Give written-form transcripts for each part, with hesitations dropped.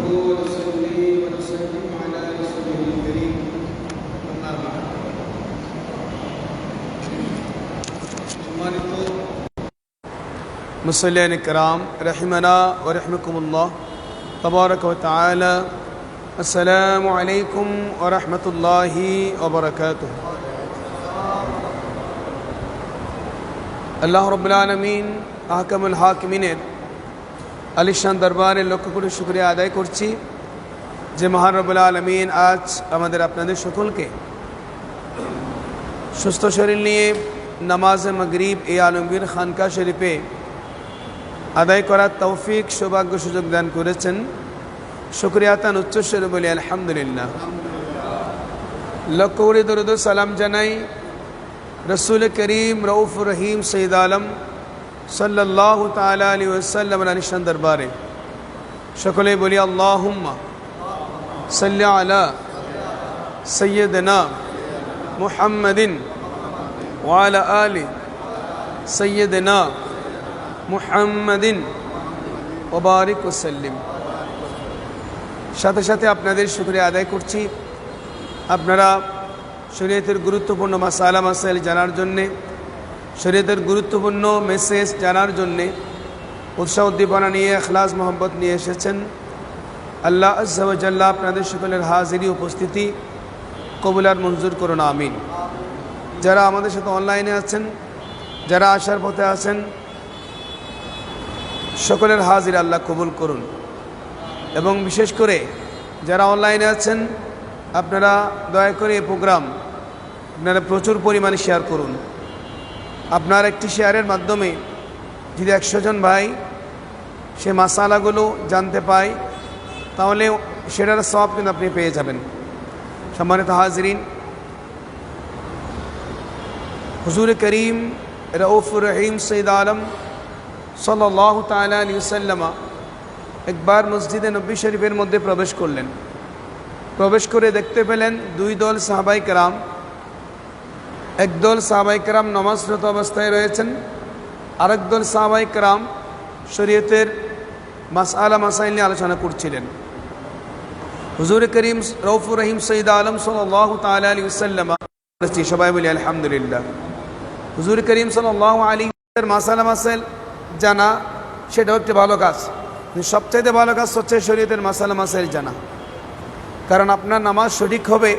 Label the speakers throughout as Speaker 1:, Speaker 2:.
Speaker 1: ونصلي ونسلم على رسوله الكريم أما بعد সম্মানিত মুসল্লিয়ান کرام رحمنا ورحمكم الله تبارك وتعالى السلام عليكم ورحمة الله وبركاته আল্লাহ রাব্বুল আলামিন আহকামুল হাকিমিনের আলিশান দরবারে লক্ষ কোটি শুকরিয়া আদায় করছি যে মহান রব্বুল আলামিন আজ আমাদের আপনাদের সকলকে সুস্থ শরীর নিয়ে নামাজে মাগরিব এই আলমগীর খানকা শরীফে আদায় করার তৌফিক সৌভাগ্য সুযোগ দান করেছেন। শুকরিয়া তান উচ্চস্বরে বলি আলহামদুলিল্লাহ। লক্ষ কোটি দরুদ ও সালাম জানাই রসুল করিম রউফুর রহিম সৈয়দ আলম সাল্লাল্লাহু তাআলা আলাইহি ওয়াসাল্লাম আলিশান দরবারে সকলে বলি আল্লাহুম্মা সাল্লি আলা সাইয়্যিদিনা মুহাম্মাদিন ওয়া আলা আলি সাইয়্যিদিনা মুহাম্মাদিন ওয়া বারিক ওয়া সাল্লিম। সাথে সাথে আপনাদের শুকরিয়া আদায় করছি, আপনারা শরীয়তের গুরুত্বপূর্ণ মাসালা মাসাইল জানার জন্যে, শরীয়তের গুরুত্বপূর্ণ মেসেজ জানার জন্যে উৎসাহ উদ্দীপনা নিয়ে ইখলাস মোহাম্মত নিয়ে এসেছেন। আল্লাহ আজ্জা ওয়া জাল্লা আপনাদের সকলের হাজিরি উপস্থিতি কবুল আর মঞ্জুর করুন, আমিন। যারা আমাদের সাথে অনলাইনে আছেন, যারা আসার পথে আছেন, সকলের হাজির আল্লাহ কবুল করুন। এবং বিশেষ করে যারা অনলাইনে আছেন, আপনারা দয়া করে এই প্রোগ্রাম আপনারা প্রচুর পরিমাণে শেয়ার করুন। আপনার একটি শেয়ারের মাধ্যমে যদি 100 জন ভাই সে মাসালাগুলো জানতে পায়, তাহলে সেটার সওয়াব কিন্তু আপনি পেয়ে যাবেন। সম্মানিত হাজিরিন, হুজুর করিম রউফুর রহিম সৈয়দ আলম সাল্লাল্লাহু তাআলা আলাইহি ওয়াসাল্লাম একবার মসজিদে নববী শরীফের মধ্যে প্রবেশ করলেন। প্রবেশ করে দেখতে পেলেন দুই দল সাহাবায়ে কেরাম। একদল সাহাবায়ে কেরাম নামাজরত অবস্থায় রয়েছেন, আরেক দল সাহাবায়ে কেরাম শরীয়তের মাসআলা মাসাইল নিয়ে আলোচনা করছিলেন। হুজুর করিম রউফুর রহিম সৈয়দ আলম সাল্লাল্লাহু তাআলা আলাইহি ওয়াসাল্লাম, সবাই বলি আলহামদুলিল্লাহ। হুজুর করিম সাল্লাল্লাহু আলাইহি ওয়াসাল্লামের মাসআলা মাসাইল জানা সেটাও একটি ভালো কাজ, কিন্তু সবচাইতে ভালো কাজ হচ্ছে শরীয়তের মাসআলা মাসাইল জানা। কারণ আপনার নামাজ সঠিক হবে,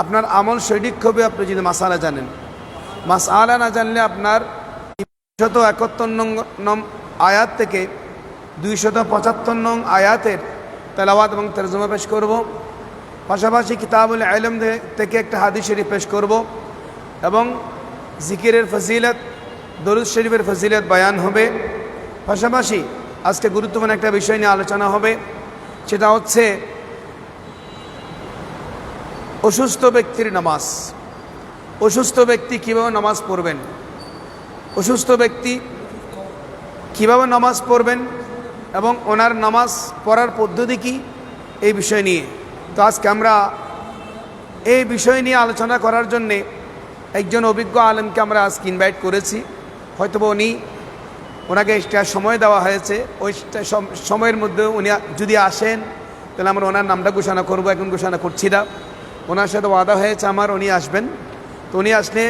Speaker 1: আপনার আমল সঠিক হবে আপনি যদি মাসআলা জানেন। মাসআলা না জানলে আপনার 271 নং আয়াত থেকে 275 নং আয়াতের তেলাওয়াত এবং তরজমা পেশ করব, পাশাপাশি কিতাবুল ইলম থেকে একটা হাদিস শরীফ পেশ করব, এবং জিকিরের ফজিলত, দরুদ শরীফের ফজিলত বয়ান হবে। পাশাপাশি আজকে গুরুত্বপূর্ণ একটা বিষয় নিয়ে আলোচনা হবে, সেটা হচ্ছে অসুস্থ ব্যক্তির নামাজ। অসুস্থ ব্যক্তি কীভাবে নামাজ পড়বেন, অসুস্থ ব্যক্তি কীভাবে নামাজ পড়বেন এবং ওনার নামাজ পড়ার পদ্ধতি কী, এই বিষয় নিয়ে। তো আজকে আমরা এই বিষয় নিয়ে আলোচনা করার জন্যে একজন অভিজ্ঞ আলেমকে আমরা আজকে ইনভাইট করেছি। হয়তো ওনাকে একটা সময় দেওয়া হয়েছে, ওই সময়ের মধ্যে উনি যদি আসেন তাহলে আমরা ওনার নামটা ঘোষণা করব। এখন ঘোষণা করছি না, ওনার সাথে ওয়াদা হয়েছে আমার, উনি আসবেন। তো উনি আসলে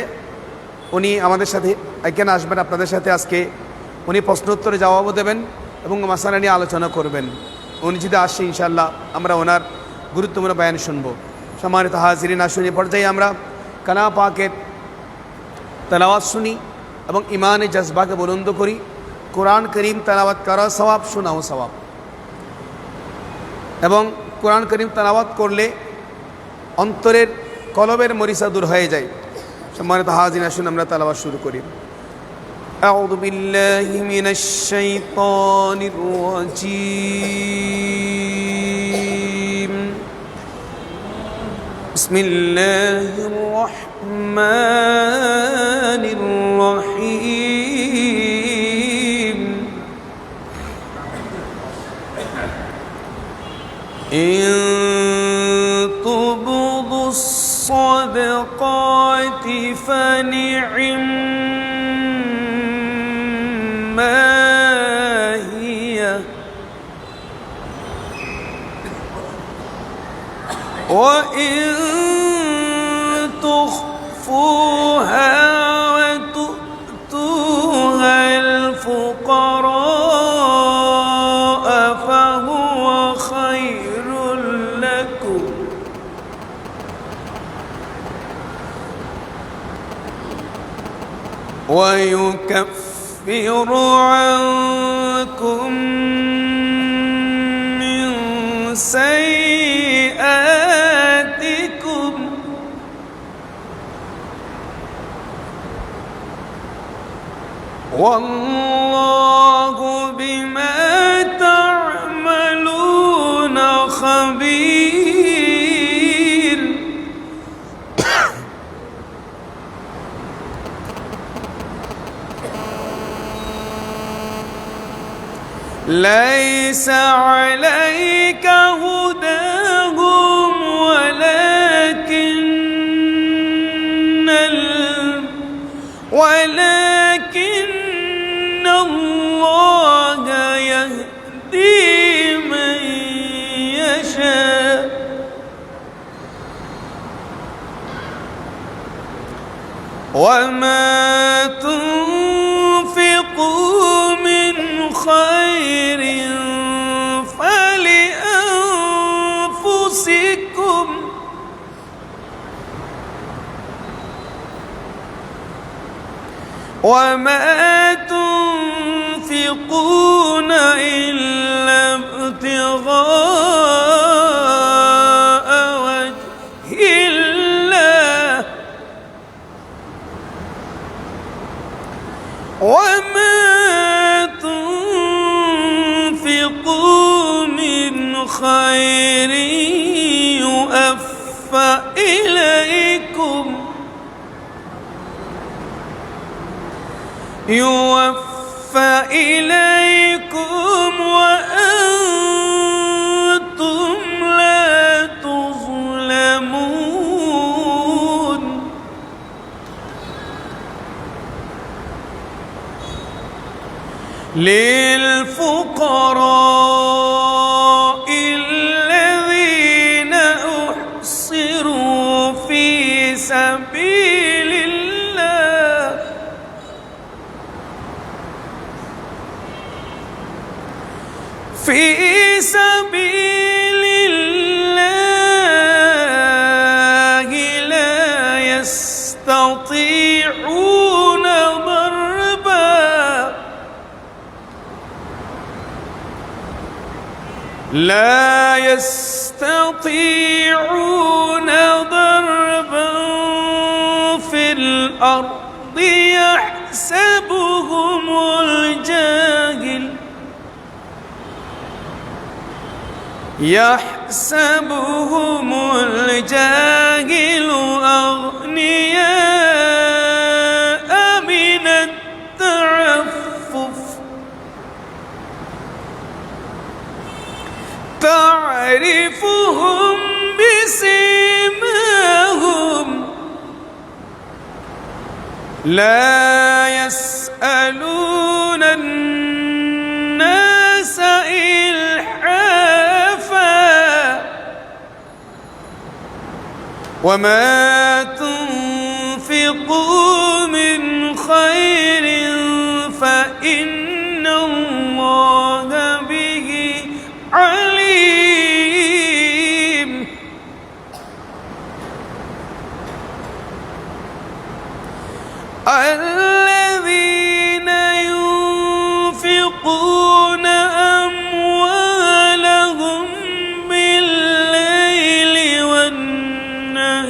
Speaker 1: উনি আমাদের সাথে এখানে আসবেন, আপনাদের সাথে আজকে উনি প্রশ্নোত্তরে জবাবও দেবেন এবং মাসালা নিয়ে আলোচনা করবেন। উনি যদি আসে ইনশাআল্লাহ আমরা ওনার গুরুত্বপূর্ণ বয়ান শুনবো। সম্মানিত হাজিরিন, আসুন এ পর্যায়ে আমরা কালাম পাকের তেলাওয়াত শুনি এবং ইমানে জজবাকে বুলন্দ করি। কোরআন করিম তেলাওয়াত করা সওয়াব, শোনাও সওয়াব। এবং কোরআন করিম তেলাওয়াত করলে অন্তরের কলবের মরিচা দূর হয়ে যায়। সম্মানিত হাজিরিন, আসুন আমরা তেলাওয়াত শুরু করি। আউযু বিল্লাহি মিনাশ শাইতানির রাজীম। বিসমিল্লাহির রাহমানির রাহিম। ইন তুবদুস সাদাকাতি ফানি'ম্মা হিয়া وإن تخفوها وتؤتوها الفقراء فهو خير لكم ويكفر عنكم من سيئاتكم والله بما تعملون خبير. ليس عليك هداهم ولكن الله يهدي من يشاء وما تنفقوا من خير فلأنفسكم وما تنفقون إلا ابتغاء وجه الله وما تنفقوا من خير يوفى إليكم وأنتم لا تظلمون. للفقراء الذين أحصروا في سبيل الله لا يستطيعون ضربا في الأرض يحسبهم الجاهل أغنياء من التعفف تعرفهم بسيماهم لا يسألون الناس إلحافا وما تنفقوا من خير فإن الله به عليم. الذين ينفقون أموالهم بالليل والنهار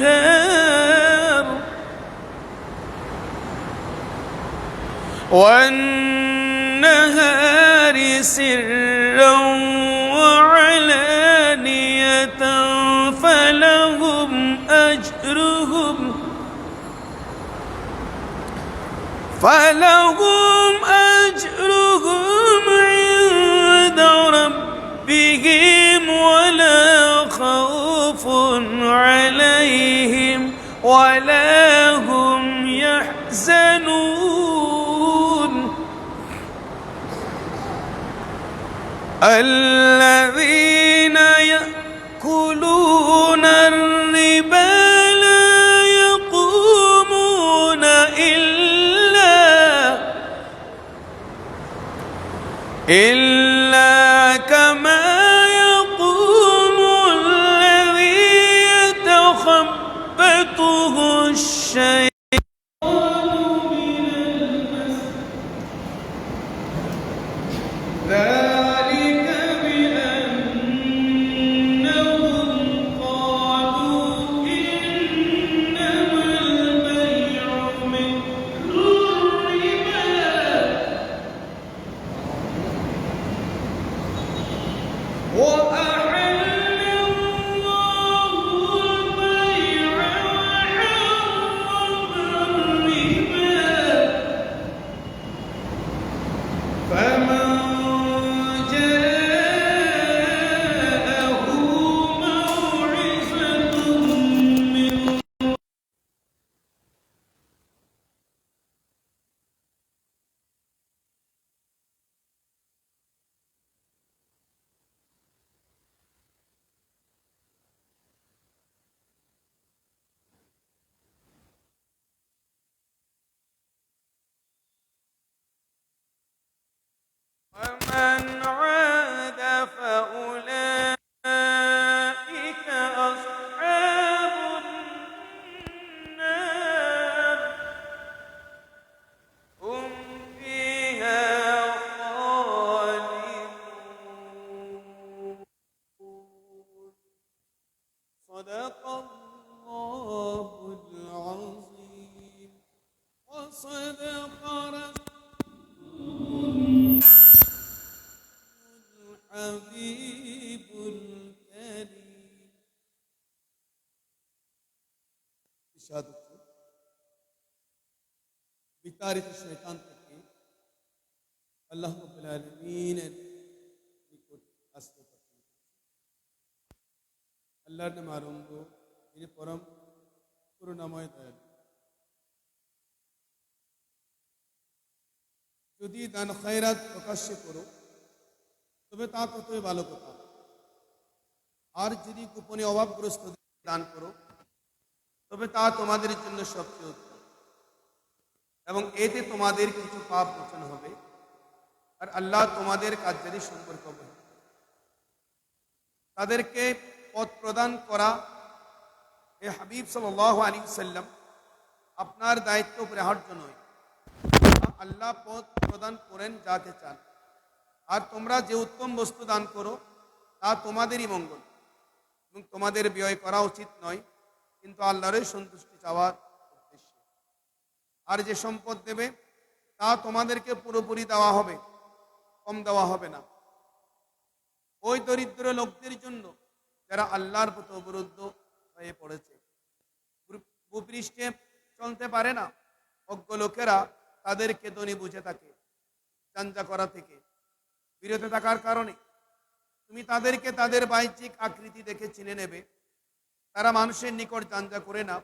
Speaker 1: سرا وعلانية فلهم أجرهم عند ربهم ولا خوف عليهم ولا هم يحزنون. الذين يأكلون إلا كما يقوم الذي يتخبطه الشيطان ذلك بأنهم قالوا إنما البيع مثل الربا وأحل الله البيع وحرم الربا فمن جاءه موعظة من ومن عاد فأولئك أصحاب النار هم فيها خالدون صدق الله العظيم وصدق الحبيب الكريم ইরশাদ বিতাড়িত শয়তান থেকে আল্লাহ রাব্বুল আলামিনের নিকট আশ্রয় প্রার্থনা করছি। আল্লাহর নামে আরম্ভ, তিনি পরম করুণাময় দয়ালু। যদি দান খয়রাত প্রকাশ্যে করো তবে তা কতই ভালো কথা, আর যদি গোপনে অভাবগ্রস্ত দান করো তবে তা তোমাদের জন্য সবচেয়ে উত্তম, এবং এতে তোমাদের কিছু পাপ মোচন হবে, আর আল্লাহ তোমাদের কার্যাদি সম্পর্ক হবে। তাদেরকে পথ প্রদান করা হে হাবিব সাল্লাল্লাহু আলাইহি ওয়াসাল্লাম আপনার দায়িত্ব অপরিহার্য নয়। আল্লাহ পথ প্রদান করেন যাকে চান, আর তোমরা যে উত্তম বস্তু দান করো তা তোমাদেরই মঙ্গল, এবং তোমাদের ব্যয় করা উচিত নয় কিন্তু আল্লাহরই সন্তুষ্টি চাওয়ার উদ্দেশ্যে। আর যে সম্পদ দেবে তা তোমাদেরকে পুরোপুরি দেওয়া হবে, কম দেওয়া হবে না। ওই দরিদ্র লোকদের জন্য যারা আল্লাহর পথে অবরুদ্ধ হয়ে পড়েছে, ভূপৃষ্ঠে চলতে পারে না, অজ্ঞ লোকেরা তাদেরকে ধনী বুঝে থাকে। জাঞ্জা করা থেকে বিরত থাকার কারণে তুমি তাদেরকে তাদের বাহ্যিক আকৃতি দেখে চিনে নেবে। তারা মানুষের নিকট জাঞ্জা করে না,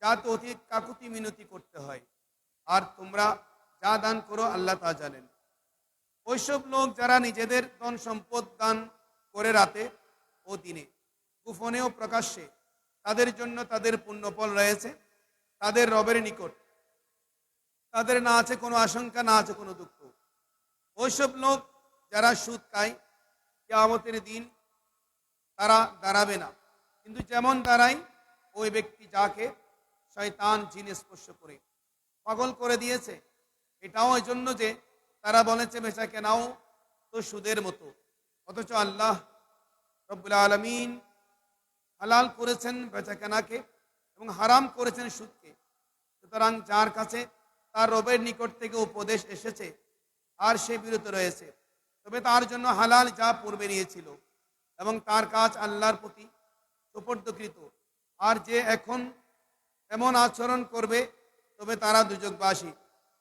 Speaker 1: যাতে অতি কাকুতি মিনতি করতে হয়। আর তোমরা যা দান করো আল্লাহ তা জানেন। ওইসব লোক যারা নিজেদের ধন সম্পদ দান করে রাতে ও দিনে, গোপনে ও প্রকাশ্যে, তাদের জন্য তাদের পুণ্যফল রয়েছে তাদের রবের নিকট। তাদের না আছে কোনো আশঙ্কা, না আছে কোনো দুঃখ। ওইসব লোক যারা সুদ খায়, কিয়ামতের দিন তারা দাঁড়াবে না, কিন্তু যেমন দাঁড়ায় ওই ব্যক্তি যাকে শয়তান জিন স্পর্শ করে পাগল করে দিয়েছে। এটাও এই জন্য যে তারা বলেছে বেচা কেনাও তো সুদের মতো, অথচ আল্লাহ রব্বুল আলামিন হালাল করেছেন বেচা কেনাকে এবং হারাম করেছেন সুদকে। সুতরাং যার কাছে তার রবের নিকট থেকে উপদেশ এসেছে আর সে বিরত রয়েছে, তবে তার জন্য হালাল যা পূর্বে নিয়েছিল এবং তার কাজ আল্লাহর প্রতি সুপর্দকৃত। আর যে এখন এমন আচরণ করবে তবে তারা দুর্যোগবাসী,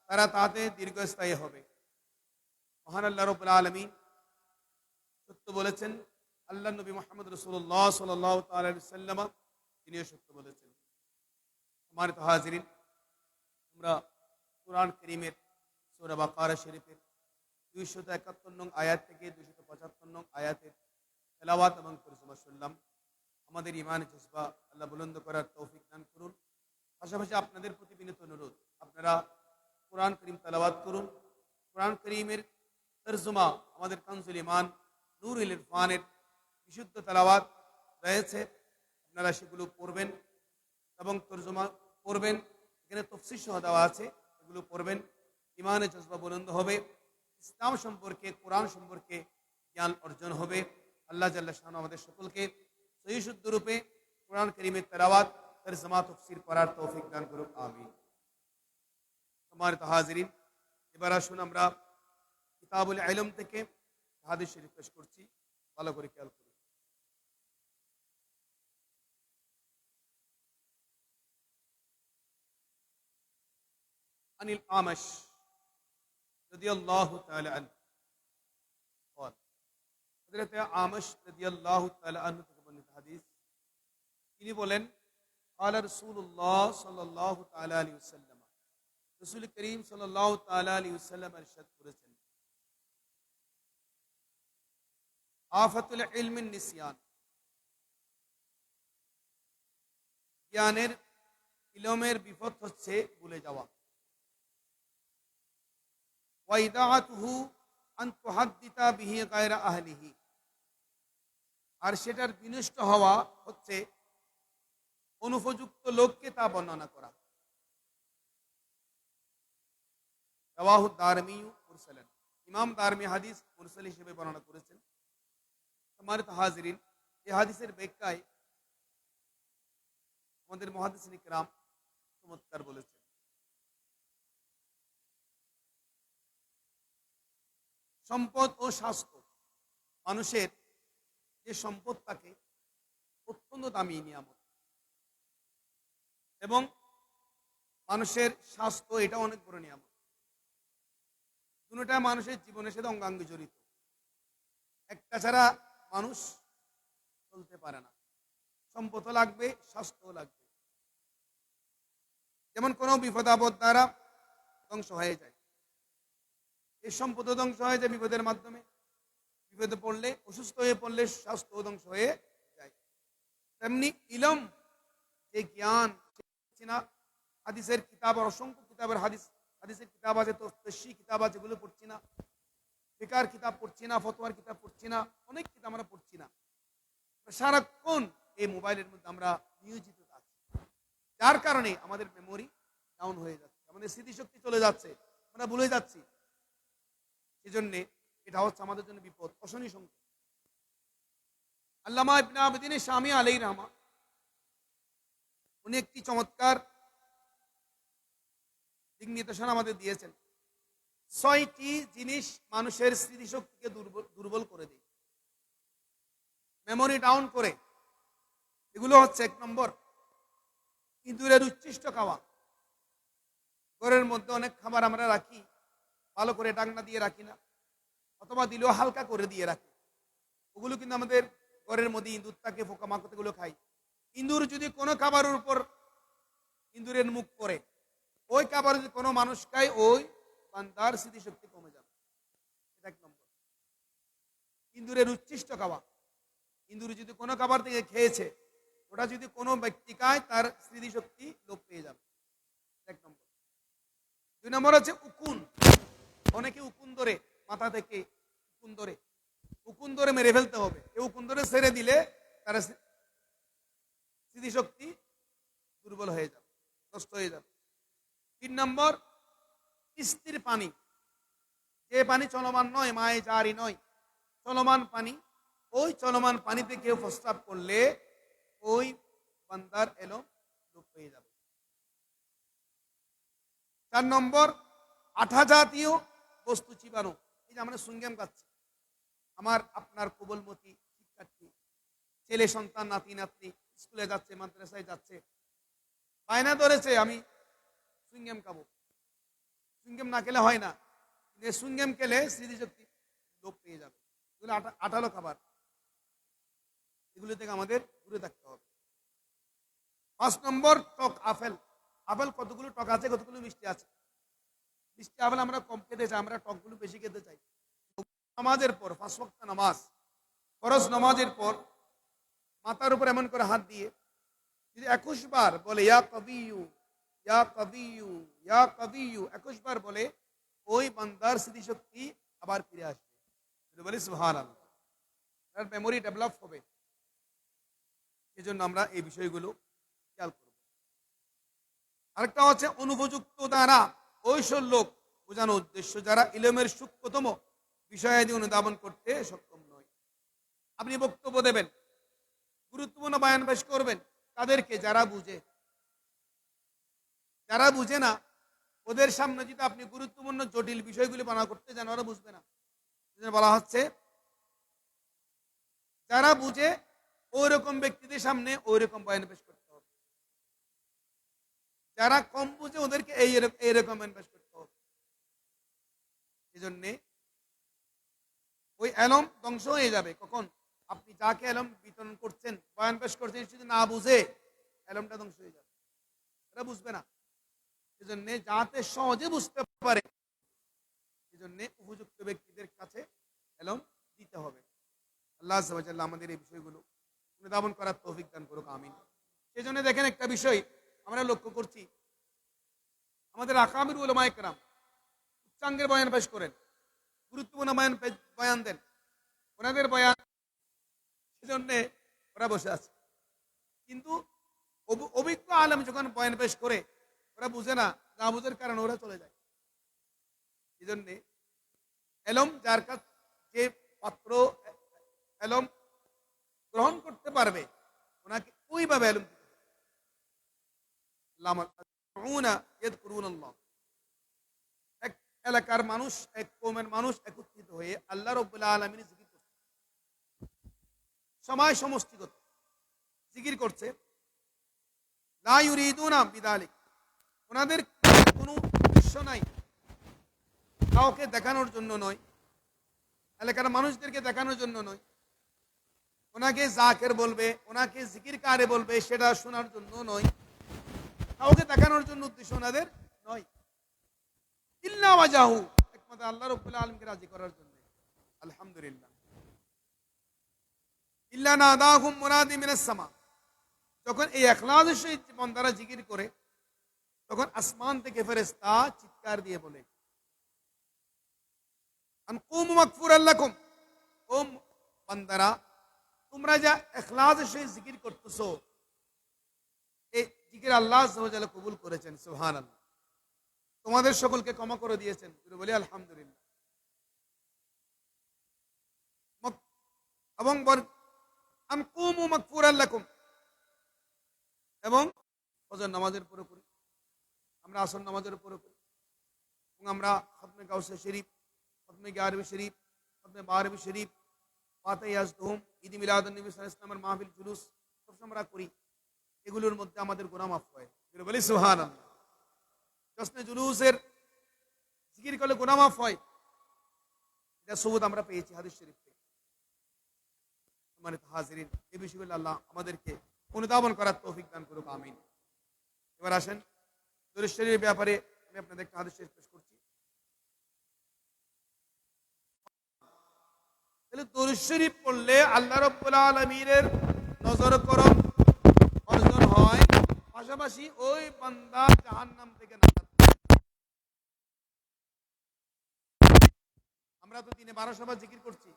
Speaker 1: তারা তাতে দীর্ঘস্থায়ী হবে। মহান আল্লাহ রাব্বুল আলামিন সত্য বলেছেন, আল্লাহ নবী মুহাম্মদ রাসূলুল্লাহ সাল্লাল্লাহু তাআলা আলাইহি ওয়াসাল্লাম তিনিও সত্য বলেছেন। সম্মানিত হাজিরিন, আমরা কুরআন কারীমের সূরা বাকারা শরীফের 271 নং আয়াত থেকে 275 নং আয়াতের তেলাওয়াত এবং তরজমা শুনলাম। আমাদের ঈমান জজবা আল্লাহ বুলন্দ করার তৌফিক দান করুন। পাশাপাশি আপনাদের প্রতি বিনীত অনুরোধ, আপনারা কোরআন কারীম তেলাওয়াত করুন, কোরআন কারীমের তরজমা আমাদের কানজুল ইমান নূরুল ইরফানের বিশুদ্ধ তেলাওয়াত রয়েছে, আপনারা সেগুলো পড়বেন এবং তরজমা পড়বেন। এখানে তফসির সহ দেওয়া আছে, এগুলো পড়বেন। ইমানে জজবা বুলন্দ হবে, ইসলাম সম্পর্কে, কোরআন সম্পর্কে জ্ঞান অর্জন হবে। আল্লাহ জাল্লা শান আমাদের সকলকে সহি শুদ্ধ রূপে কোরআন কারীমের তেলাওয়াত, তরজমা, তফসির পড়ার তৌফিক দান করুক, আমিন। সম্মানিত হাজিরিন, এবার আসুন আমরা কিতাবুল ইলম থেকে হাদিস শরীফ পেশ করছি, ভালো করে খেয়াল করুন। আনিল আমাশ রাদিয়াল্লাহু তাআলা আনহু قال হযরত আমাশ রাদিয়াল্লাহু তাআলা আনহু থেকে বর্ণিত হাদিস, তিনি বলেন قال রাসূলুল্লাহ সাল্লাল্লাহু তাআলা আলাইহি ওয়াসাল্লাম, রাসূল করিম সাল্লাল্লাহু তাআলা আলাইহি ওয়াসাল্লাম ইরশাদ করেছেন, আফাতুল ইলমিন নিসিয়ান, জ্ঞানের ইলমের বিপদ হচ্ছে ভুলে যাওয়া। ওয়াইদাআতুহু আন তুহাদ্দিতা বিহি গায়রা আহলিহি, আর সেটার বিনষ্ট হওয়া হচ্ছে অনুপযুক্ত লোককে তা বর্ণনা করা। রাওয়াহু দারমি মুরসালান, ইমাম দারমি হাদিস মুরসাল হিসেবে বর্ণনা করেছেন। সম্মানিত হাজিরিন, এই হাদিসের ব্যাখ্যায় আমাদের মুহাদ্দিসিন ইকরাম চমৎকার বলেছেন। সম্পদ ও স্বাস্থ্য, মানুষের যে সম্পদ থাকে অত্যন্ত দামি নিয়ামত, এবং মানুষের স্বাস্থ্য এটা অনেক বড় নিয়ামত। দুটোটা মানুষের জীবনের সাথে অঙ্গাঙ্গি জড়িত, একটা ছাড়া মানুষ চলতে পারে না। সম্পদও লাগবে, স্বাস্থ্যও লাগবে। যেমন কোনো বিপদ আপদ দ্বারা ধ্বংস হয়ে যায়, এই সম্পদ ধ্বংস হয়ে যায় বিপদের মাধ্যমে। বিপদে পড়লে, অসুস্থ হয়ে পড়লে স্বাস্থ্য ধ্বংস হয়ে যায়। তেমনি ইলম, যে জ্ঞান, হাদিসের কিতাব, অসংখ্য কিতাবের হাদিসের কিতাব আছে, তফসির কিতাব আছে, যেগুলো পড়ছি না, ফিকার কিতাব পড়ছি না, ফতোয়ার কিতাব পড়ছি না, অনেক কিতাব আমরা পড়ছি না। সারাক্ষণ এই মোবাইলের মধ্যে আমরা নিয়োজিত আছি, যার কারণে আমাদের মেমোরি ডাউন হয়ে যাচ্ছে, আমাদের স্মৃতিশক্তি চলে যাচ্ছে, আমরা ভুলে যাচ্ছি। সেজন্য এটা হচ্ছে আমাদের জন্য বিপদ, অশনি সংকেত। আল্লামা ইবনে আবিদিন শামী আলাইহির রহমা, উনি একটি চমৎকার দিক নির্দেশনা আমাদের দিয়েছেন। 6টি জিনিস মানুষের স্মৃতিশক্তিকে দুর্বল করে দেয়, মেমোরি ডাউন করে। এগুলো হচ্ছে, 1 নম্বর, ইঁদুরের উচ্ছিষ্ট খাওয়া। ঘরের মধ্যে অনেক খাবার আমরা রাখি, ভালো করে ডাকনা দিয়ে রাখি না, অথবা দিলেও হালকা করে দিয়ে রাখি। ওগুলো কিন্তু আমাদের ঘরের মধ্যে ইঁদুর থাকে, পোকামাকড় এগুলো খাই। ইঁদুর যদি কোনো খাবারের উপর ইঁদুরের মুখ পড়ে, ওই খাবার যদি কোনো মানুষ খায়, ওই বান্দার স্মৃতিশক্তি কমে যাবে। এটা 1 নম্বর, ইঁদুরের উচ্ছিষ্ট খাওয়া। ইঁদুর যদি কোনো খাবার থেকে খেয়েছে, ওটা যদি কোনো ব্যক্তি খায়, তার স্মৃতিশক্তি লোপ পেয়ে যাবে। 1 নম্বর। 2 নম্বর হচ্ছে উকুন। অনেকে উকুন ধরে, মাথা থেকে উকুন ধরে মেরে ফেলতে হবে। এই উকুন ধরে ছেড়ে দিলে তার স্মৃতিশক্তি দুর্বল হয়ে যাবে, নষ্ট হয়ে যাবে। 3 নম্বর, স্থির পানি। যে পানি চলমান নয়, মায়ে জারি নয়, চলমান পানি। ওই চলমান পানিতে কেউ প্রস্রাব করলে ওই বান্দার এলম লোপ পেয়ে যাবে। 4 নম্বর, আঠা জাতীয় বস্তু চিবানো। এই যে আমরা সুঙ্গেম খাচ্ছি, আমার আপনার কোমলমতি শিক্ষার্থী, ছেলে সন্তান, নাতি নাতনি স্কুলে যাচ্ছে, মাদ্রাসায় যাচ্ছে, বায়না ধরেছে আমি সুঙ্গেম খাবো। সুঙ্গেম না খেলে হয় না, কিন্তু সুঙ্গেম খেলে স্মৃতিশক্তি লোপ পেয়ে যাবে। এগুলো আঠালো খাবার, এগুলো থেকে আমাদের দূরে থাকতে হবে। 5 নম্বর, টক আপেল। আপেল কতগুলো টক আছে, কতগুলো মিষ্টি আছে। মিষ্টি আপেল আমরা কম খেতে চাই, আমরা টকগুলো বেশি খেতে চাই। নামাজের পর, 5 ওয়াক্ত নামাজ, ফরজ নামাজের পর মাথার উপর এমন করে হাত দিয়ে যদি 21 বার বলে ইয়া কবিয়ু, ইয়া কবিয়ু, ইয়া কবিয়ু, 21 বার বলে, ওই বান্দার স্মৃতিশক্তি আবার ফিরে আসবে। বলি সুবহানাল্লাহ, তার মেমোরি ডেভেলপ হবে। এই জন্য আমরা এই বিষয়গুলো খেয়াল করব। আরেকটা হচ্ছে অনুপযুক্ত দ্বারা ওইসব লোক বোঝানোর উদ্দেশ্য যারা ইলমের সূক্ষ্মতম বিষয়াদি অনুধাবন করতে সক্ষম নয়। আপনি বক্তব্য দেবেন, গুরুত্বপূর্ণ বয়ান পেশ করবেন, তাদেরকে যারা বুঝে, যারা বুঝে না ওদের সামনে যদি আপনি গুরুত্বপূর্ণ জটিল বিষয়গুলি বর্ণনা করতে যান, ওরা বুঝবে না। বলা হচ্ছে যারা বুঝে ওই রকম ব্যক্তিদের সামনে ওই রকম বয়ান পেশ করতে হবে, যারা কম বুঝে ওদেরকে এইরকম বয়ান পেশ করতে হবে। এই জন্যে ওই এলম ধ্বংস হয়ে যাবে কখন? আপনি যাকে এলম বিতরণ করছেন, বয়ান পেশ করছেন, যদি না বুঝে এলমটা ধ্বংস হয়ে যাবে, এটা বুঝবে না। এই জন্যে যাতে সহজে বুঝতে পারে, এই জন্যে উপযুক্ত ব্যক্তিদের কাছে এলম দিতে হবে। আল্লাহ আযজা ওয়া জাল্লা আমাদের এই বিষয়গুলো অনুধাবন করার তৌফিক দান করুক, আমিন। সেই জন্য দেখেন একটা বিষয় আমরা লক্ষ্য করছি, আমাদের আকামির উলামায়ে কেরাম উচ্চাঙ্গের বয়ান পেশ করেন, গুরুত্বপূর্ণ বয়ান দেন, ওনাদের বয়ান সেজন্য ওরা বসে আছে। কিন্তু অভিজ্ঞ আলেম যখন বয়ান পেশ করে ওরা বুঝে না, না বুঝার কারণে ওরা চলে যায়। এই জন্যে এলম যার কাছে যে পাত্র এলম গ্রহণ করতে পারবে ওনাকে ওইভাবে এলম দিতে হবে। এক এলাকার মানুষ, এক কওমের মানুষ একত্রিত হয়ে আল্লাহ রাব্বুল আলামিনের জিকির করছে, সময় সমষ্টিগত জিকির করছে। লা ইউরিদুনা বিযালিক, ওনাদের কোনো উদ্দেশ্য নাই, কাউকে দেখানোর জন্য নয়, এলাকার মানুষদেরকে দেখানোর জন্য নয়, ওনাকে জাকের বলবে, ওনাকে জিকির কারে বলবে সেটা শোনার জন্য নয়, কাউকে দেখানোর জন্য উদ্দেশ্য ওনাদের নয়। ইল্লা ওয়াজাহু, একমাত্র আল্লাহ রাব্বুল আলামিনকে রাজি করার জন্য। আলহামদুলিল্লাহ। ইল্লা নাদাহুম মুনাদি মিনাস সামা, যখন এই ইখলাসের সহিত বান্দারা জিকির করে তখন আসমান থেকে ফেরেশতা চিৎকার দিয়ে বলে, আন কুমু মাগফুরাল লাকুম, ও বান্দারা তোমরা যা ইখলাসের সহিত জিকির করতেছো, এই জিকির আল্লাহ আযজা ওয়া জাল্লা কবুল করেছেন, সুবহানাল্লাহ, তোমাদের সকলকে ক্ষমা করে দিয়েছেন। বলি আলহামদুলিল্লাহ। এবং আন কুমু মাগফুরাল লাকুম, এবং ফজর নামাজের পরে করি, আমরা আসর নামাজের পরে করি, এবং আমরা খতমে গাউসে শরীফ, খতমে গ্যারবি শরীফ, খতমে বারবি শরীফ, ফাতিহা ইয়াজদুহুম, ঈদ মিলাদুন নবী সাল্লাল্লাহু আলাইহি ওয়াসাল্লামের মাহফিল জুলুস সব আমরা করি। এগুলোর মধ্যে আমাদের গুনাহ মাফ হয়। বলি সুবহানাল্লাহ। জশ্নে জুলুসের জিকির করলে গুনাহ মাফ হয়, এটা সবুত আমরা পেয়েছি হাদিস শরীফ থেকে। সম্মানিত হাজিরিন, এই বিষয়গুলো আল্লাহ আমাদেরকে অনুধাবন করার তৌফিক দান করুক, আমিন। এবার আসেন দরুদ শরীফের ব্যাপারে আমি আপনাদের একটা হাদিস শরীফ পেশ করছি। তাহলে দরুদ শরীফ পড়লে আল্লাহ রাব্বুল আলামিনের নজর করম অর্জন হয়, পাশাপাশি ওই বান্দা জাহান্নাম থেকে নাজাত। আমরা তো দিনে 1200 বার জিকির করছি,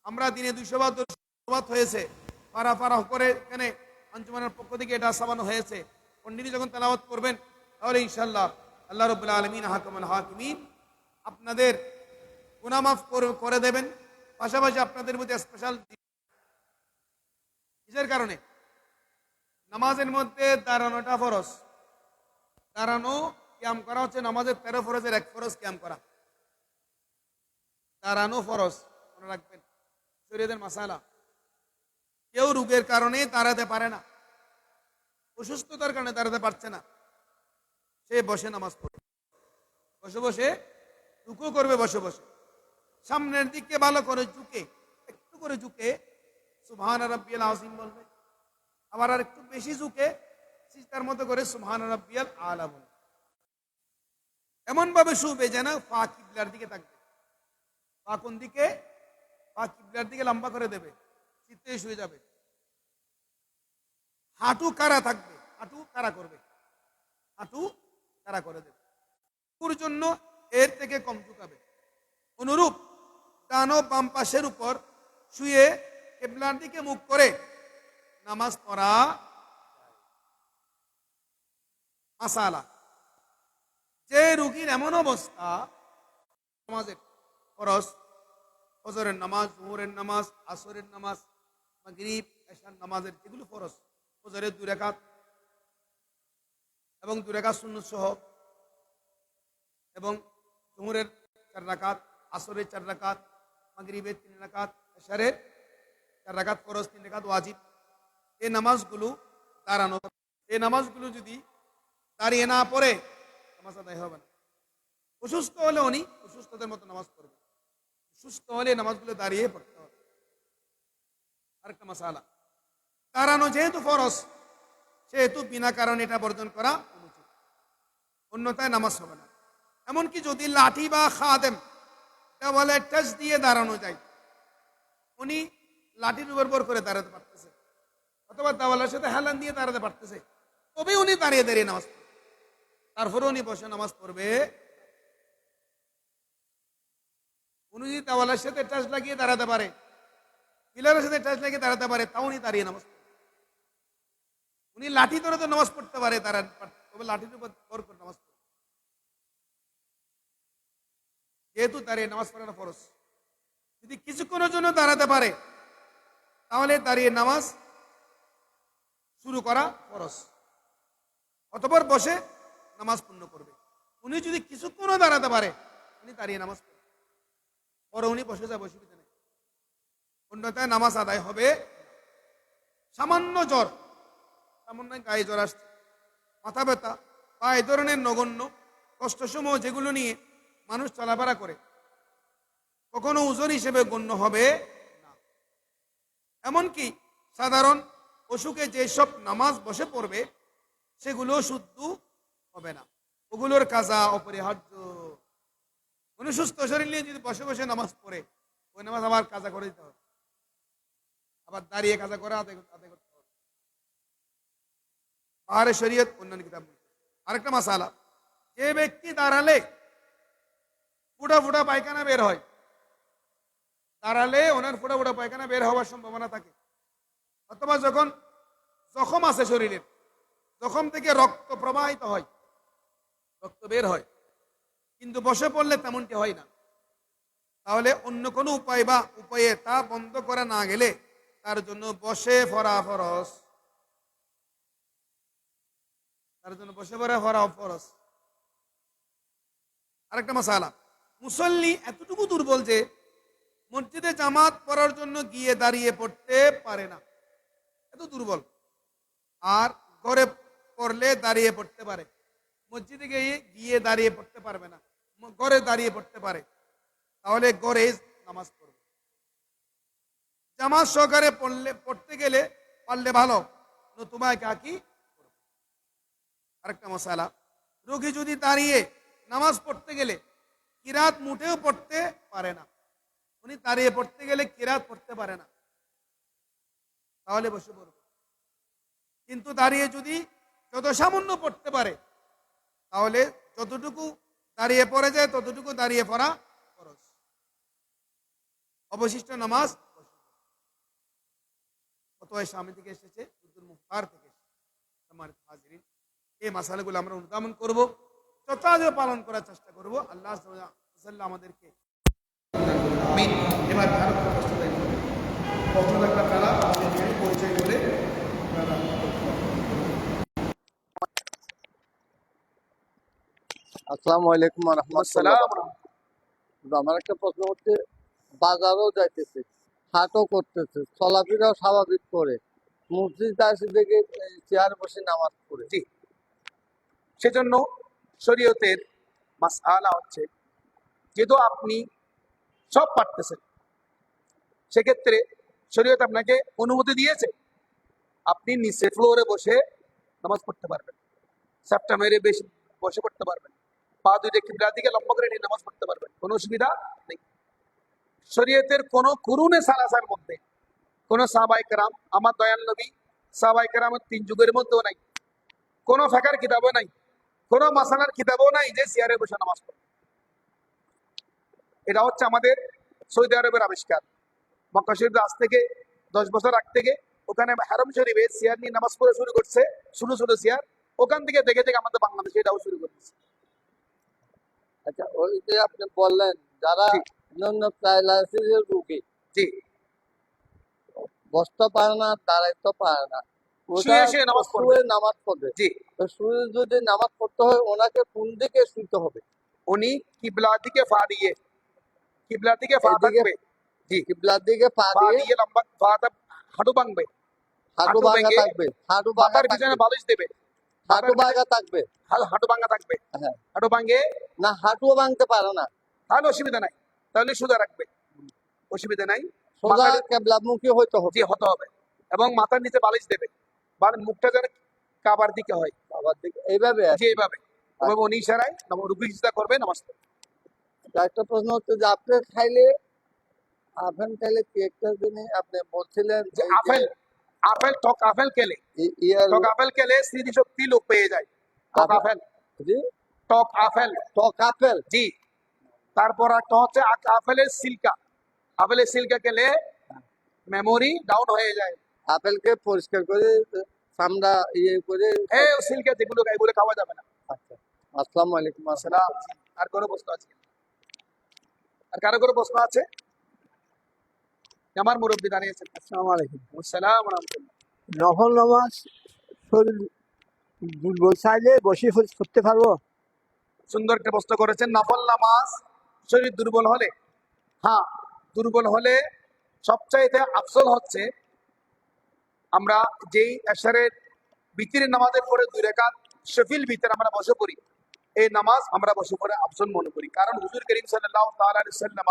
Speaker 1: আমরা দিনে 200 বার দরুদ হয়েছে, পারা পারা করে এখানে আঞ্জুমানের পক্ষ থেকে এটা সাবানো হয়েছে। পণ্ডিত যখন তেলাওয়াত করবেন তাহলে ইনশাআল্লাহ আল্লাহ রাব্বুল আলামিন হাকামুল হাকিমিন আপনাদের গুনাহ মাফ করে দেবেন, পাশাপাশি আপনাদের মধ্যে স্পেশাল কিসের কারণে? নামাজের মধ্যে দাঁড়ানোটা ফরজ, দাঁড়ানো কিয়াম করা হচ্ছে নামাজের 13 ফরজের এক ফরজ কিয়াম করা, দাঁড়ানো ফরজ, মনে রাখবেন শরীয়তের মাসালা। কেউ রোগের কারণে দাঁড়াতে পারে না, অসুস্থতার কারণে দাঁড়াতে পারছে না, সে বসে নামাজ পড়বে, বসে বসে রুকু করবে, বসে বসে সামনের দিকে ভালো করে ঝুঁকে, একটু করে ঝুঁকে সুবহান রাব্বিয়াল আযীম বলবে, আবার আর একটু বেশি ঝুঁকে সিজদার মতো করে সুবহান রাব্বিয়াল আলা বলবে। এমন ভাবে শুবে যেন পা কিবলার দিকে থাকবে, পা কোন দিকে? পা কিবলার দিকে লম্বা করে দেবে, চিত্তে শুয়ে যাবে, হাঁটু কারা থাকবে, হাঁটু কারা করবে, হাঁটু কারা করে দেবে, ওর জন্য এর থেকে কম ঝুঁকাবে। অনুরূপ ডান ও বাম পাশের উপর শুয়ে কিবলার দিকে মুখ করে নামাজ পড়া মাসালা। যে রুগীর এমন অবস্থা নামাজের ফরজ, ফজরের নামাজ, জোহরের নামাজ, আসরের নামাজ, মাগরিব, এশার নামাজের যেগুলো ফরজ, ফজরের 2 রাকাত এবং 2 রাকাত সুন্নত সহ, এবং জোহরের 4 রাকাত, আসরের 4 রাকাত, মাগরিবের 3 রাকাত, এশারের 4 রাকাত ফরজ, 3 রাকাত ওয়াজিব। এই নামাজগুলো দাঁড়ানো, এই নামাজগুলো যদি দাঁড়িয়ে না পড়ে নামাজ আদায় হবে না। অসুস্থ হলে উনি অসুস্থদের মতো নামাজ পড়বে, সুস্থ হলে নামাজগুলো দাঁড়িয়ে পড়তে হবে। আরেকটা মাসালা, দাঁড়ানো যেহেতু ফরজ সেহেতু বিনা কারণে এটা বর্জন করা অনুচিত, অন্যথায় নামাজ হবে না। এমনকি যদি লাঠি বা খাদেম দেওয়ালে টাচ দিয়ে দাঁড়ানো যায়, উনি লাঠির উপর ভর করে দাঁড়াতে পারতেছে অথবা দেওয়ালের সাথে হেলান দিয়ে দাঁড়াতে পারতেছে, তবে উনি দাঁড়িয়ে দাঁড়িয়ে নামাজ পড়বে। তারপরে উনি বসে নামাজ পড়বে। উনি যদি দেওয়ালের সাথে টাচ লাগিয়ে দাঁড়াতে পারে, পিলারের সাথে টাচ লাগিয়ে দাঁড়াতে পারে, তাও উনি দাঁড়িয়ে নামাজ পড়বে। উনি লাঠি ধরে তো নামাজ পড়তে পারে, তবে লাঠির উপর ভর করে নামাজ পড়বে, যেহেতু দাঁড়িয়ে নামাজ পড়ানো ফরজ। যদি কিছুক্ষণের জন্য দাঁড়াতে পারে তাহলে দাঁড়িয়ে নামাজ শুরু করা ফরজ, অতঃপর বসে নামাজ পূর্ণ করবে। উনি যদি কিছুক্ষণও দাঁড়াতে পারে উনি দাঁড়িয়ে নামাজ পড়বে, পরে উনি বসে যাবে, অসুবিধা নেই, অন্যথায় নামাজ আদায় হবে। সামান্য জ্বর, সামান্য গায়ে জ্বর আসছে, মাথা ব্যথা বা এই ধরনের নগণ্য কষ্টসমূহ যেগুলো নিয়ে মানুষ চলাফেরা করে, কখনো ওজন হিসেবে গণ্য হবে না। এমনকি সাধারণ অসুখে যেসব নামাজ বসে পড়বে সেগুলো শুদ্ধ হবে না, ওগুলোর কাজা অপরিহার্য। উনি সুস্থ শরীর নিয়ে যদি বসে বসে নামাজ পড়ে, ওই নামাজ আবার কাজা করে দিতে হবে, আবার দাঁড়িয়ে কাজা করে আদায় করতে হবে। পাহাড়ে শরীয়ত অন্যান্য কিতাব। আরেকটা মাসালা, যে ব্যক্তি দাঁড়ালে ফুটা ফুটা পায়খানা বের হয়, দাঁড়ালে ওনার ফুটা ফুটা পায়খানা বের হওয়ার সম্ভাবনা থাকে, অথবা যখন জখম আছে শরীরের, জখম থেকে রক্ত প্রবাহিত হয়, রক্ত বের হয়, কিন্তু বসে পড়লে তেমনটি হয় না, তাহলে অন্য কোনো উপায় বা উপায়ে তা বন্ধ করা না গেলে তার জন্য বসে পড়া ফরজ, তার জন্য বসে পড়া ফরজ। আরেকটা মাসালা, মুসল্লি এতটুকু দুর্বল যে মসজিদে জামাত পড়ার জন্য গিয়ে দাঁড়িয়ে পড়তে পারে না, এত দুর্বল। আর ঘরে পড়লে দাঁড়িয়ে পড়তে পারে, মসজিদে গিয়ে দাঁড়িয়ে পড়তে পারবে না, ঘরে দাঁড়িয়ে পড়তে পারে, তাহলে ঘরে নামাজ পড়বে। জামাত সহকারে পড়তে গেলে পারলে ভালো, নতুবা একাকি পড়বে। আরেকটা মশালা, রোগী যদি দাঁড়িয়ে নামাজ পড়তে গেলে কিরাত মুঠেও পড়তে পারে না, উনি দাঁড়িয়ে পড়তে গেলে কিরাত পড়তে পারে না, তাহলে বসে পড়বে। কিন্তু দাঁড়িয়ে যদি যত সামান্য পড়তে পারে তাহলে যতটুকু দাঁড়িয়ে পড়ে যায় ততটুকু দাঁড়িয়ে পড়া ফরজ, অবশিষ্ট নামাজ। অতএব সামনে থেকে এসেছে উদ্দুল মুখতার থেকে আমার হাজিরিন, এই মাসালাগুলো আমরা অনুধাবন করব, যথাযথ পালন করার চেষ্টা করব। আল্লাহ আমাদেরকে এবার পরিচয় করে
Speaker 2: আসসালামু আলাইকুম ওয়া রাহমাতুল্লাহ। আমার একটা প্রশ্ন হচ্ছে, বাজারও যাইতেছে, হাটও করতেছে, চলাফেরাও স্বাভাবিক করে, মসজিদ আসে দেখে চেয়ার বসে নামাজ পড়ে।
Speaker 1: জি, সেজন্য শরীয়তের মাসআলা হচ্ছে, যেহেতু আপনি সব পারতেছেন, সেক্ষেত্রে শরীয়ত আপনাকে অনুমতি দিয়েছে আপনি নিচে ফ্লোরে বসে নামাজ পড়তে পারবেন, সাপটা মেরে বেশি বসে পড়তে পারবেন, পা দুইটা কিবলার দিকে লম্বা করে নিয়ে নামাজ পড়তে পারবেন, কোনো অসুবিধা নেই। শরীয়তের কোনো কুরুনে সালাসার মধ্যে কোনো সাহাবায়ে কেরাম, আমার দয়াল নবী সাহাবায়ে কেরামের 3 যুগের মধ্যেও নাই, কোনো ফিকহের কিতাবও নাই, কোনো মাসালার কিতাবও নাই যে চেয়ারে বসে নামাজ পড়ে। এটা হচ্ছে আমাদের সৌদি আরবের আবিষ্কার। মক্কা শরীফ আজ থেকে 10 বছর আগ থেকে ওখানে হারম শরীফে চেয়ার নিয়ে নামাজ পড়া শুরু করছে, ছোট ছোট চেয়ার। ওখান থেকে দেখে দেখে আমাদের বাংলাদেশে এটাও শুরু করেছে।
Speaker 2: আচ্ছা, ওই যে আপনি বললেন যারা
Speaker 1: জি
Speaker 2: অন্যান্য প্যারালাইসিসের রোগী
Speaker 1: জি।
Speaker 2: বসতে পারে না, দাঁড়াইতে পারে না, ওটা
Speaker 1: শুয়ে শুয়ে নামাজ পড়বে।
Speaker 2: শুয়ে নামাজ পড়বে।
Speaker 1: জি।
Speaker 2: তো শুয়ে যদি নামাজ পড়তে হয় ওনাকে কোন দিকে শুতে হবে?
Speaker 1: উনি কিবলার দিকে পা দিয়ে, কিবলার দিকে পা
Speaker 2: এদিকে
Speaker 1: থাকবে। জি।
Speaker 2: কিবলার দিকে পা
Speaker 1: পা
Speaker 2: দিয়ে
Speaker 1: দিয়ে লম্বা পাটা, হাঁটু ভাঙবে।
Speaker 2: হাঁটু
Speaker 1: হাঁটু
Speaker 2: ভাঙা
Speaker 1: ভেঙে
Speaker 2: থাকবে, হাঁটু ভাঙা
Speaker 1: মাথার
Speaker 2: থাকবে,
Speaker 1: পিছনে বালিশ দেবে।
Speaker 2: হাঁটু
Speaker 1: মাথার পিছনে
Speaker 2: ভাঙা থাকবে।
Speaker 1: হাঁটু ভাঙা থাকবে।
Speaker 2: হ্যাঁ,
Speaker 1: হাঁটু ভাঙে,
Speaker 2: না হাঁটুও ভাঙতে পারে না,
Speaker 1: তাহলে অসুবিধা নাই, তাহলে সোজা রাখবে, অসুবিধা নাই।
Speaker 2: সোজা
Speaker 1: মাথার
Speaker 2: কেবলামুখী হইতে হবে।
Speaker 1: জি হতে হবে, এবং মাথার নিচে বালিশ দেবে, মুখটা যেন কাবার দিকে হয়।
Speaker 2: বাবার দিকে এইভাবে
Speaker 1: জি
Speaker 2: আছে।
Speaker 1: এইভাবে, ওভাবে উনি ইশারায় রুকু সিজদা করবে, নামাজ পড়বে।
Speaker 2: একটা প্রশ্ন হচ্ছে যে আপেল খাইলে কি একটা জিনিস আপনি বলছিলেন
Speaker 1: যে
Speaker 2: এই যে
Speaker 1: আপেল, আপেল টক আপেল খেলে,
Speaker 2: ইয়ার
Speaker 1: টক আপেল খেলে স্মৃতিশক্তি লোপ পেয়ে যায়। টক আপেল,
Speaker 2: জি
Speaker 1: টক আপেল।
Speaker 2: টক আপেল।
Speaker 1: জি। তারপর একটা হচ্ছে আপেলের সিল্কা, আপেলের সিল্কা খেলে মেমোরি ডাউন হয়ে যায়।
Speaker 2: আপেলকে পরিষ্কার করে চামড়া ইয়ে করে
Speaker 1: এই সিল্কা যেগুলো এগুলো খাওয়া যাবে না।
Speaker 2: আচ্ছা, আসসালামু আলাইকুম।
Speaker 1: আসসালাম। আর কোনো প্রশ্ন আছে? আর কারো কোনো প্রশ্ন আছে? আমার মুরব্বী দাঁড়িয়েছেন।
Speaker 2: আসসালামু আলাইকুম।
Speaker 1: আসসালাম রহমতুল্লাহ।
Speaker 2: নফল নামাজ শরীর দুর্বল চাইলে বসে করতে পারবো?
Speaker 1: সুন্দর একটা প্রশ্ন করেছেন। নফল নামাজ শরীর দুর্বল হলে, হ্যাঁ দুর্বল হলে সবচাইতে আফজল হচ্ছে আমরা যেই এশারের বিতিরের নামাজের পরে 2 রাকাত শফিল ভিতরে আমরা বসে পড়ি, এই নামাজ আমরা বসে পড়ে আফজল মনে করি। কারণ হুজুর করিম সাল্লাল্লাহু তাআলা আলাইহি ওয়াসাল্লাম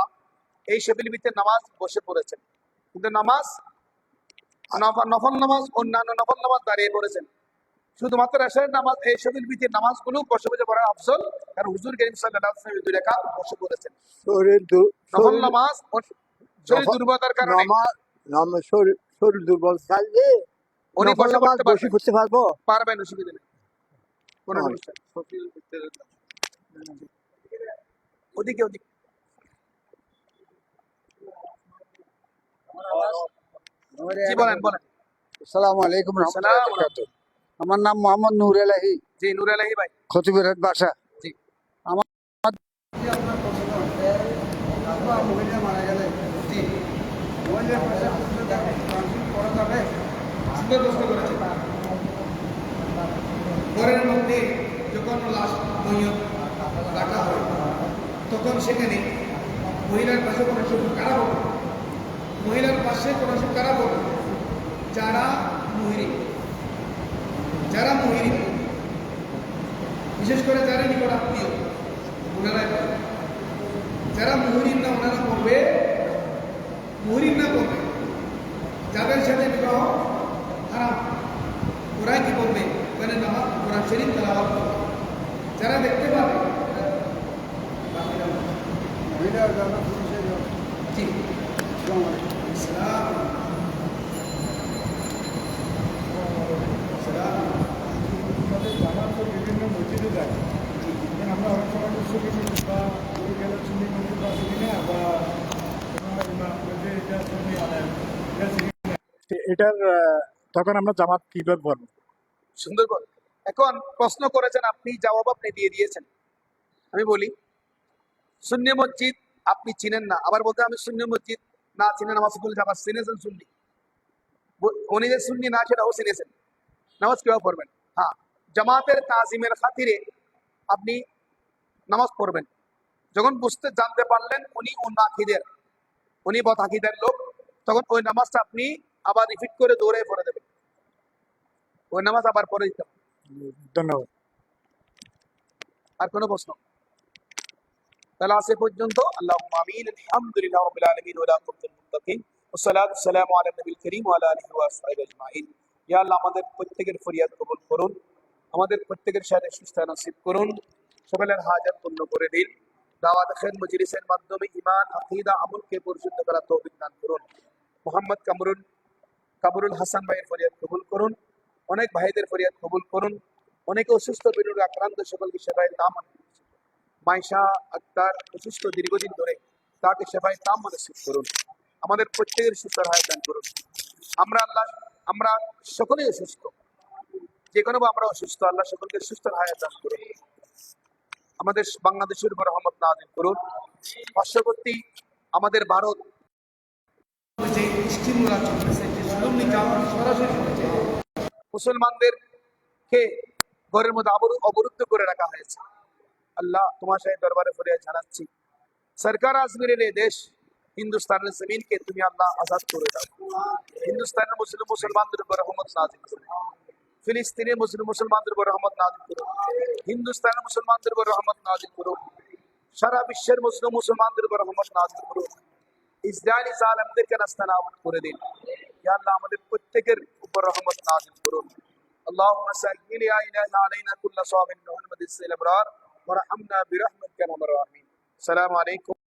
Speaker 1: এই শফিল ভিতরে নামাজ বসে পড়েছেন, কিন্তু নামাজ নফল নামাজ, অন্যান্য নফল নামাজ দাঁড়িয়ে পড়েছেন। শুধুমাত্র এশারের নামাজ, এই শফিল ভিতরে নামাজগুলো বসে বসে পড়া আফজল, কারণ হুজুর করিম সাল্লাল্লাহু আলাইহি ওয়াসাল্লাম 2 রাকাত বসে পড়েছেন।
Speaker 2: শরীর
Speaker 1: নফল নামাজ শরীর দুর্বলতার কারণে
Speaker 2: শরীর দুর্বল চাইলে
Speaker 1: উনি
Speaker 2: নফল
Speaker 1: বসে
Speaker 2: নামাজ
Speaker 1: পড়তে
Speaker 2: বসে করতে পারবো?
Speaker 1: পারবেন, অসুবিধা নেই, কোনো সমস্যা নেই। ওদিকে ওদিকে। জি বলেন বলেন।
Speaker 2: আসসালামু আলাইকুম রহমতুল্লাহি
Speaker 1: সালাম।
Speaker 2: ওয়া বারাকাতুহু। আমার নাম মোহাম্মদ নূর এলাহি,
Speaker 1: জি নূর আলাহি ভাই।
Speaker 2: খতিবেরহাট বাসা।
Speaker 1: জি।
Speaker 2: আমার
Speaker 1: মারা গেলে জি করা যাবে, সুন্দর প্রশ্ন করেছে। ঘরের মধ্যে যখন লাশ রাখা হয় তখন সেখানে মহিলার পাশে কোনো সময় কারা বলবে, মহিলার পাশে কোনো সময় কারা বলবে? যারা মুহরিম, যারা মুহরিম, বিশেষ করে যারা নিকট আত্মীয় ওনারাই বলবে। যারা মুহরিম না ওনারা বলবে, মুহরিম না বলবে যাদের সাথে বিবাহ হারাম, ওরা কি বলবে? ওখানে নামাজ কোরআন শরীফ তেলাওয়াত করবে। যারা দেখতে পাবে জি ইসলাম
Speaker 3: বিভিন্ন মসজিদে যাই, আমরা অনেক সময় ছবি বা গেলে ছবি বা সিনেমা বা এটার তখন আমরা জামাত কিভাবে পড়বো?
Speaker 1: সুন্দর করে এখন প্রশ্ন করেছেন আপনি, জবাব আপনি দিয়ে দিয়েছেন। আমি বলি সুন্নি মসজিদ আপনি চিনেন না, আবার বলতে আমি সুন্নি মসজিদ না চিনে নামাজ পড়লে আবার চিনেছেন সুন্নি, উনি যে সুন্নি না সেটাও চিনেছেন, নামাজ কিভাবে পড়বেন? হ্যাঁ, জামাতের তাজিমের খাতিরে আপনি নামাজ পড়বেন। যখন বুঝতে জানতে পারলেন উনি অন্য আকিদের, উনি বদ আকিদের লোক, তখন ওই নামাজটা আপনি আবার রিপিট করে দৌড়ে পড়ে দেবেন, ওই নামাজ আবার পড়ে দিতে হবে।
Speaker 3: ধন্যবাদ।
Speaker 1: আর কোনো প্রশ্ন? তাহলে আজ এ পর্যন্ত। আল্লাহুম্মা আমিন। আলহামদুলিল্লাহি রাব্বিল আলামিন ওয়া লা কুতুল মুত্তাকিন ওয়াসসালাতু ওয়াসসালামু আলা নবিল কারীম ওয়া আলা আলিহি ওয়া আসহাবিহি আজমাইন। ইয়া আল্লাহ আমাদের প্রত্যেকের ফরিয়াদ কবুল করুন, আমাদের প্রত্যেকের সাথে সুস্থতা নসিব করুন, সকলের হাজাত পূর্ণ করে দিন। দাওয়াত খের মজলিসের মাধ্যমে ঈমান, আকীদা, আমলকে পরিশুদ্ধ করার তৌফিক দান করুন। মোহাম্মদ কামরুল হাসান ভাইয়ের ফরিয়াদ কবুল করুন, অনেক ভাইদের ফরিয়াদ কবুল করুন, অনেকে অসুস্থ বিরোধী আক্রান্ত সকলকে সেবায় দাম। মাইশা আক্তার অসুস্থ দীর্ঘদিন ধরে, তাকে সেবাই তাম নসিব করুন। আমাদের প্রত্যেকের সুস্থ হায়াত দান করুন। আমরা সকলেই অসুস্থ, যে কোনো আমরা অসুস্থ, আল্লাহ সকলকে সুস্থ হায়াত দান করুন। আমাদের বাংলাদেশের উপর রহমত নাযিল করুন। পার্শ্ববর্তী আমাদের ভারত যে স্কিমগুলো চলতেছে, যে জুলুম নির্যাতন সরাসরি হচ্ছে, মুসলমানদেরকে ঘরের মধ্যে অবরুদ্ধ করে রাখা হয়েছে। আল্লাহ তোমার সাথে দরবারে ফরিয়াদ জানাচ্ছি, সরকার আজমিরের এই দেশ হিন্দুস্তানের জমিনকে তুমি আল্লাহ আজাদ করে দাও। হিন্দুস্তানের মুসলমানদের উপর রহমত নাযিল করো। ফিলিস্তিনের মুসলমানদের উপর রহমত নাযিল করো। হিন্দুস্তানের মুসলমানদের উপর রহমত নাযিল করো। সারা বিশ্বের মুসলমানদের উপর রহমত নাযিল করো। ইসরায়েলি জালেমদেরকে নাস্তানাবুদ করে দিন। ইয়া আল্লাহ আমাদের প্রত্যেকের উপর রহমত নাযিল করুন। اللهم سهل يا إله علينا كل صوم من محمد السلام وارحمنا برحمتك يا ارحم الراحمين. السلام عليكم.